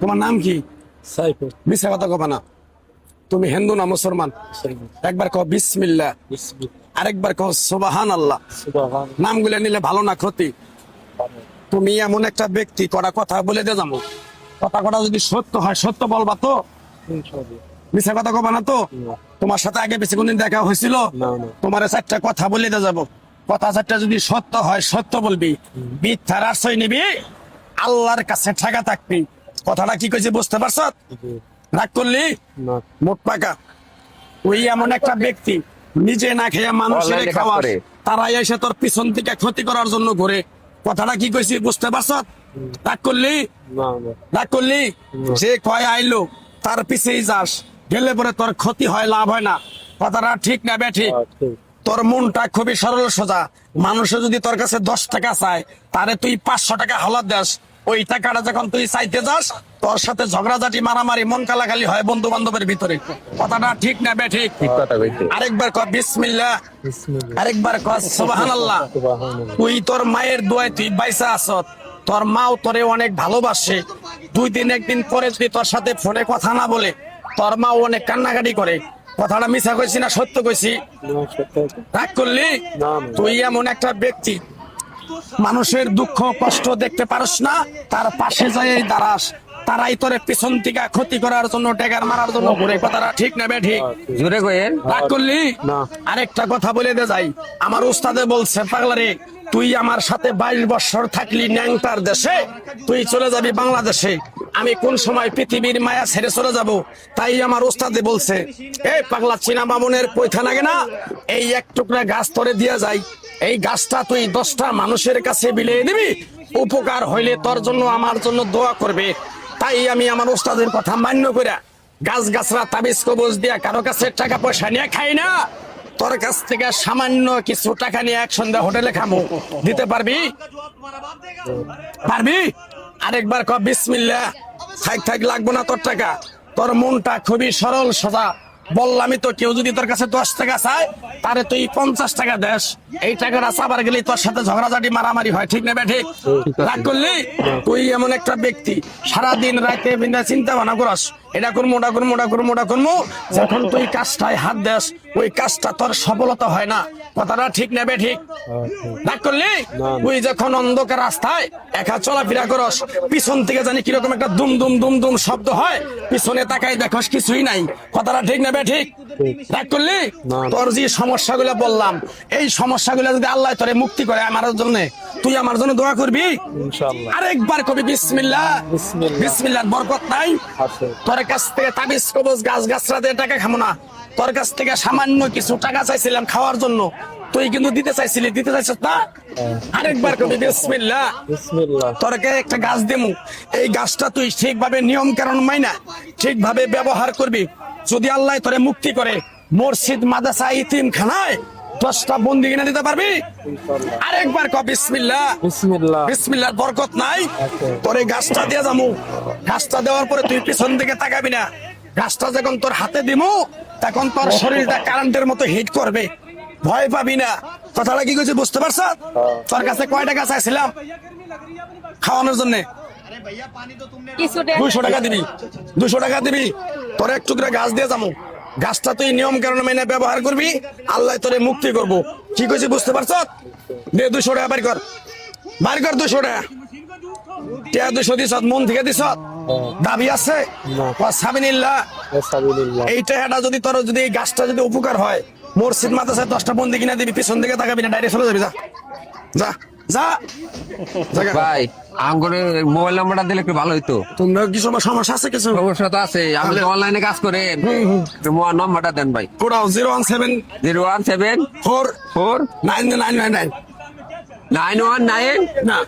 তোমার নাম কি? সাইফুল। মিছা কথা কবা না। তুমি হিন্দু না মুসলমান? একবার কও বিসমিল্লাহ, আরেকবার কও সুবহানাল্লাহ। নামগুলো নিলে ভালো না ক্ষতি? তুমি এমন একটা ব্যক্তি, কটা কথা বলে দিয়ে যাবো। কথা যদি সত্য হয় সত্য বলবা তো? মিছা কথা কবা না তো? তোমার সাথে আগে বেশি কোনদিন দেখা হয়েছিল? তোমার চারটা কথা বলে দিয়ে যাবো। কথা চারটা যদি সত্য হয় সত্য বলবি, মিথ্যার আশ্রয় নিবি, আল্লাহর কাছে ঠেকা থাকবি। কথাটা কি কইছে বুঝতে পারছ? রাগ করলি? মোট পাকা। ওই এমন একটা ব্যক্তি নিজে না খেয়ে মানুষের খাওয়ার, তারাই এসে তোর পিছন থেকে ক্ষতি করার জন্য ঘুরে। কথাটা কি কইছি বুঝতে পারছ? রাগ করলি? রাগ করলি? যে কয় আইলো তার পিছেই যাস, গেলে পরে তোর ক্ষতি হয়, লাভ হয় না। কথাটা ঠিক না বেঠিক? তোর মনটা খুবই সরল সোজা। মানুষে যদি তোর কাছে 10 টাকা চায়, তারে তুই 500 টাকা হালাত দেস। ওই টাকাটা যখন তুই চাইতে যাস, তোর সাথে ঝগড়াঝাটি, মারামারি, মন কালাকালি হয় বন্ধু বান্ধবের ভিতরে। কথাটা ঠিক না বেঠিক? আরেকবার কর বিসমিল্লাহ, আরেকবার কর সুবহানাল্লাহ। তুই তোর মায়ের দোয়ায় তুই বাইসা আসত। তোর মাও তোরে অনেক ভালোবাসে। 2 দিন 1 দিন পরে যদি তোর সাথে ফোনে কথা না বলে, তোর মাও অনেক কান্নাকাটি করে। কথাটা মিছা কইছি না সত্য কইছি? রাগ করলি? তুই এমন একটা ব্যক্তি, মানুষের দুঃখ কষ্ট দেখতে পারস না, তার পাশে যায় দাঁড়াস। তারাই তোরে পিছন থেকে ক্ষতি করার জন্য, টেকার মারার জন্য ঘুরে। কথাটা ঠিক না বেঠিক? জোরে কইেন। রাগ করলি? আরেকটা কথা বলে দে যাই। আমার উস্তাদে বলছে, পাগলারে তুই আমার সাথে 22 বছর থাকলি ন্যাংটার দেশে, তুই চলে যাবি বাংলাদেশে। আমি কোন সময় পৃথিবীর মায়া ছেড়ে চলে যাব? তাই আমার উস্তাদে বলছে, এই পাগলা চীনা বামুনের পয়থা লাগে না, এই এক টুকরা গাছ তোরে দিয়ে যাই, এই গাছটা তুই 10টা মানুষের কাছে বিলিয়ে দিবি, উপকার হইলে তোর জন্য আমার জন্য দোয়া করবে। তাই আমি আমার উস্তাদের কথা মান্য কইরা গাছ গাছরা তাবিজ কবজ দিয়া কারো কাছে টাকা পয়সা নিয়ে খাই না। তোর কাছ থেকে সামান্য কিছু টাকা নিয়ে এক সন্ধ্যা হোটেলে খামো। দিতে পারবি? পারবি? আরেকবার কর বিসমিল্লাহ। থাক লাগবো না তোর টাকা। তোর মনটা খুবই সরল সোজা। বললামই তো, কেউ যদি তোর কাছে 10 টাকা চায়, তারে তুই 50 টাকা দেস। এই টাকাটা চাবার গেলে তোর সাথে ঝগড়াঝাটি, মারামারি হয়। ঠিক না বেঠিক? রাগ করলি? তুই এমন একটা ব্যক্তি, সারাদিন রাতে চিন্তা ভাবনা করস, এটা করবো ওটা করবো ওটা করবো ওটা করবো। যখন তুই কাজটায় হাত দেস, ওই কাজটা তোর সফলতা হয় না। কথাটা ঠিক না বেঠিক? রাগ করলি? তুই যখন অন্ধকার রাস্তায় একা চলাফেরা করস, পিছন থেকে জানি কিরকম একটা দুম দুম দুম দুম শব্দ হয়, পিছনে তাকাই দেখস কিছুই নাই। কথাটা ঠিক না বেঠিক? রাগ করলি? তোর যে সমস্যাগুলো বললাম, এই সমস্যাগুলো যদি আল্লাহ তোরে মুক্তি করে আমার জন্য, তুই আমার জন্য দোয়া করবি ইনশাআল্লাহ। আরেকবার কবি বিসমিল্লাহ। বিসমিল্লাহর বরকত নাই? তোর কাছ থেকে তাবিজ কবজ গাছ গাছরা দিয়ে টাকা খামো না। তোর কাছ থেকে সামান্য কিছু টাকা চাইছিলাম খাওয়ার জন্য, তুই কিন্তু দিতে চাইছিলি, দিতে চাইছ না। আরেকবার কবি বিসমিল্লাহ। তোরকে একটা গাছ দেমু, এই গাছটা তুই ঠিকভাবে নিয়ম কারণ মাইনা ঠিকভাবে ব্যবহার করবি। যদি আল্লাহ তোরে মুক্তি করে, মসজিদ, মাদ্রাসা, ইতিমখানায় 10টা বন্দি কিনে দিতে পারবি? আরেকবার কর বিসমিল্লাহ। বিসমিল্লাহর বরকত নাই? তোর এই গাছটা দিয়ে যাবো। গাছটা দেওয়ার পরে তুই পিছন দিকে তাকাবি না। গাছটা যখন তোর হাতে দিমু, তখন তোর শরীরটা কারেন্টের মতো হিট করবে, ভয় পাবি না। কথাটা কি কইছি বুঝতে পারছ? তোর কাছে কয় টাকা চাইছিলাম খাওয়ানোর জন্য? 200 টাকা দিবি। 200 টাকা দিবি, তোর এক টুকরা গাছ দিয়ে যাবো। গাছটা তুই নিয়ম কারণ মেনে ব্যবহার করবি, আল্লাহ তোরে মুক্তি করবো। কি কইছি বুঝতে পারছ? দে 200 টাকা বাড়ি কর, বাড়ি কর 200 টাকা। 200 দিস, মন থেকে দিস? দাবি আছে? এই টাকাটা যদি তোর, যদি এই গাছটা যদি উপকার হয়, মসজিদ মাদ্রাসায় 10টা বন্দি কিনা দিবি, পিছন দিকে তাকাবি না, ডাইরেক্ট চলে যাবি। যা যা যা। ভাই আমগরে মোবাইল নাম্বারটা দিলে একটু ভালো হইতো। তোমরা কি সমস্যা আছে? কিছু সমস্যা তো আছে, আপনি অনলাইনে কাজ করেন। মোবাইল নাম্বারটা দেন ভাই। কোড়াও 017 017 4 4 99999 919 না।